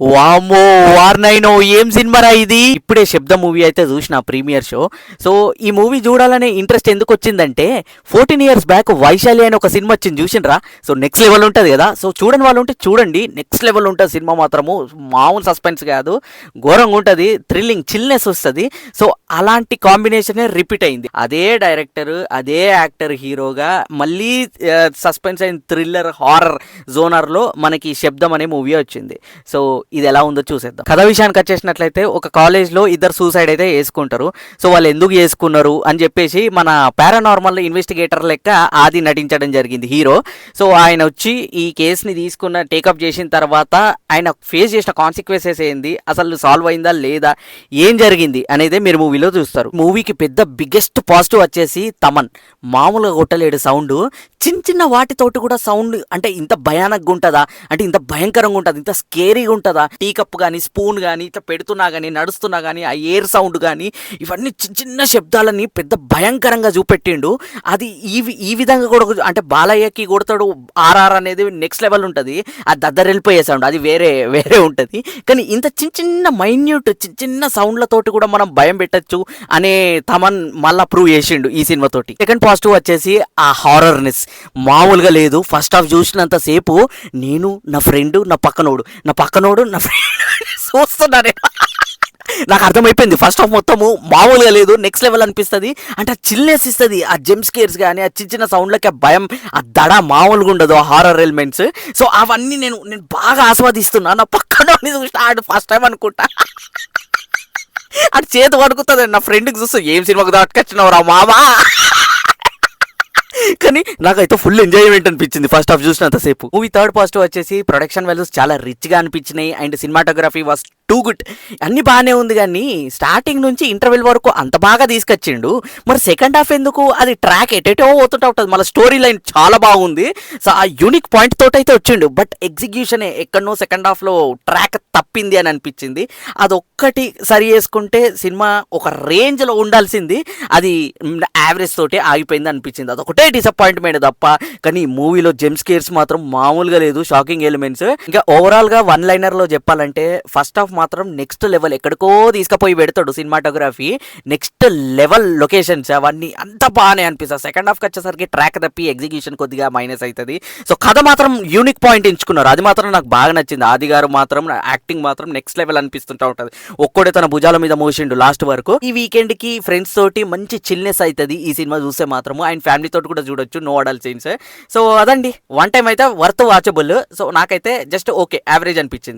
వామ్మో వార్నైనో ఏం సినిమారా ఇది. ఇప్పుడే శబ్ద మూవీ అయితే చూసిన ప్రీమియర్ షో. సో ఈ మూవీ చూడాలనే ఇంట్రెస్ట్ ఎందుకు వచ్చిందంటే 14 years బ్యాక్ వైశాలి అని ఒక సినిమా వచ్చింది చూసిండ్రా. సో నెక్స్ట్ లెవెల్ ఉంటుంది కదా. సో చూడని వాళ్ళు ఉంటే చూడండి, నెక్స్ట్ లెవెల్ ఉంటుంది సినిమా మాత్రము. మామూలు సస్పెన్స్ కాదు, ఘోరంగా ఉంటుంది, థ్రిల్లింగ్ చిల్నెస్ వస్తుంది. సో అలాంటి కాంబినేషనే రిపీట్ అయింది. అదే డైరెక్టర్, అదే యాక్టర్ హీరోగా మళ్ళీ సస్పెన్స్ అండ్ థ్రిల్లర్ హారర్ జోనర్లో మనకి శబ్దం అనే మూవీ వచ్చింది. సో ఇది ఎలా ఉందో చూసేద్దాం. కథ విషయానికి వచ్చేసినట్లయితే ఒక కాలేజ్లో ఇద్దరు సూసైడ్ అయితే చేసుకుంటారు. సో వాళ్ళు ఎందుకు చేసుకున్నారు అని చెప్పేసి మన పారానార్మల్ ఇన్వెస్టిగేటర్ లెక్క ఆది నటించడం జరిగింది హీరో. సో ఆయన వచ్చి ఈ కేసుని తీసుకున్న టేకప్ చేసిన తర్వాత ఆయన ఫేస్ చేసిన కాన్సిక్వెన్సెస్ ఏంది, అసలు సాల్వ్ అయిందా లేదా, ఏం జరిగింది అనేది మీరు మూవీలో చూస్తారు. మూవీకి పెద్ద బిగ్గెస్ట్ పాజిటివ్ వచ్చేసి తమన్ మామూలుగా కొట్టలేడు సౌండ్. చిన్న చిన్న వాటితోటి కూడా సౌండ్ అంటే ఇంత భయానకంగా ఉంటుందా, అంటే ఇంత భయంకరంగా ఉంటుంది, ఇంత స్కేరీగా ఉంటుందా. టీ కప్ కానీ స్పూన్ కానీ ఇట్లా పెడుతున్నా కానీ నడుస్తున్నా కానీ ఆ ఎయిర్ సౌండ్ కానీ ఇవన్నీ చిన్న చిన్న శబ్దాలని పెద్ద భయంకరంగా చూపెట్టిండు. అది ఈ విధంగా కూడా అంటే బాలయ్యకి కొడతాడు ఆర్ఆర్ అనేది నెక్స్ట్ లెవెల్ ఉంటుంది. అది దద్దరెళ్ళిపోయే సౌండ్ అది వేరే వేరే ఉంటుంది. కానీ ఇంత చిన్న చిన్న మైన్యూట్ చిన్న చిన్న సౌండ్లతోటి కూడా మనం భయం పెట్టచ్చు అనే తమన్ మళ్ళా ప్రూవ్ చేసిండు ఈ సినిమాతోటి. సెకండ్ పాజిటివ్ వచ్చేసి ఆ హారర్నెస్ మామూలుగా లేదు. ఫస్ట్ హాఫ్ చూసినంత సేపు నేను నా ఫ్రెండ్ నా పక్కనోడు నా ఫ్రెండ్ చూస్తున్నాను. నాకు అర్థమైపోయింది ఫస్ట్ హాఫ్ మొత్తము మామూలుగా లేదు, నెక్స్ట్ లెవెల్ అనిపిస్తుంది. అంటే ఆ చిల్నెస్ ఇస్తుంది, ఆ జంప్ స్కేర్స్ కానీ ఆ చిన్న చిన్న సౌండ్లకి ఆ భయం, ఆ దడ మామూలుగా ఉండదు, ఆ హారర్ ఎలిమెంట్స్. సో అవన్నీ నేను బాగా ఆస్వాదిస్తున్నా. నా పక్కన చూసిన ఫస్ట్ టైం అనుకుంటా అది చేతి పడుకుతుంది. నా ఫ్రెండ్కి చూస్తూ ఏం సినిమాకు దాటుకొచ్చినవరా మామా. కానీ నాకైతే ఫుల్ ఎంజాయ్మెంట్ అనిపించింది ఫస్ట్ హాఫ్ చూసినంతసేపు. మూవీ థర్డ్ పాజిటివ్ వచ్చేసి ప్రొడక్షన్ వాల్యూస్ చాలా రిచ్గా అనిపించినాయి and cinematography was too good. అన్ని బాగానే ఉంది కానీ స్టార్టింగ్ నుంచి ఇంటర్వెల్ వరకు అంత బాగా తీసుకొచ్చిండు. మరి సెకండ్ హాఫ్ ఎందుకు అది ట్రాక్ ఎటెటో పోతుంటా ఉంటుంది. మళ్ళీ స్టోరీ లైన్ చాలా బాగుంది. సో ఆ యూనిక్ పాయింట్ తోటి అయితే వచ్చిండు. బట్ ఎగ్జిక్యూషన్ ఎక్కడనో సెకండ్ హాఫ్లో ట్రాక్ తప్పింది అని అనిపించింది. అదొక్కటి సరి చేసుకుంటే సినిమా ఒక రేంజ్లో ఉండాల్సింది, అది యావరేజ్ తోటి ఆగిపోయింది అనిపించింది. అదొకటే డిసప్పాయింట్మెంట్ తప్ప. కానీ మూవీలో జెమ్ స్కేర్స్ మాత్రం మామూలుగా లేదు, షాకింగ్ ఎలిమెంట్స్. ఇంకా ఓవరాల్గా వన్ లైనర్లో చెప్పాలంటే ఫస్ట్ హాఫ్ మాత్రం నెక్స్ట్ లెవెల్ ఎక్కడికో తీసుకుపోయి పెడతాడు. సినిమాటోగ్రఫీ నెక్స్ట్ లెవెల్, లొకేషన్స్ అవన్నీ అంత బాగానే అనిపిస్తుంది. సెకండ్ హాఫ్కి వచ్చేసరికి ట్రాక్ తప్పి ఎగ్జిక్యూషన్ కొద్దిగా మైనస్ అవుతుంది. సో కథ మాత్రం యూనిక్ పాయింట్ ఎంచుకున్నారు, అది మాత్రం నాకు బాగా నచ్చింది. ఆది గారు మాత్రం యాక్టింగ్ మాత్రం నెక్స్ట్ లెవెల్ అనిపిస్తుంటా ఉంటుంది. ఒక్కడే తన భుజాల మీద మోసిండు లాస్ట్ వరకు. ఈ వీకెండ్ కి ఫ్రెండ్స్ తోటి మంచి చిల్నెస్ అవుతుంది ఈ సినిమా చూస్తే మాత్రము. అండ్ ఫ్యామిలీ తోటి కూడా చూడొచ్చు, నో అడల్ సీన్స్. సో అదండి, వన్ టైం అయితే వర్త్ వాచబుల్. సో నాకైతే జస్ట్ ఓకే యావరేజ్ అనిపించింది.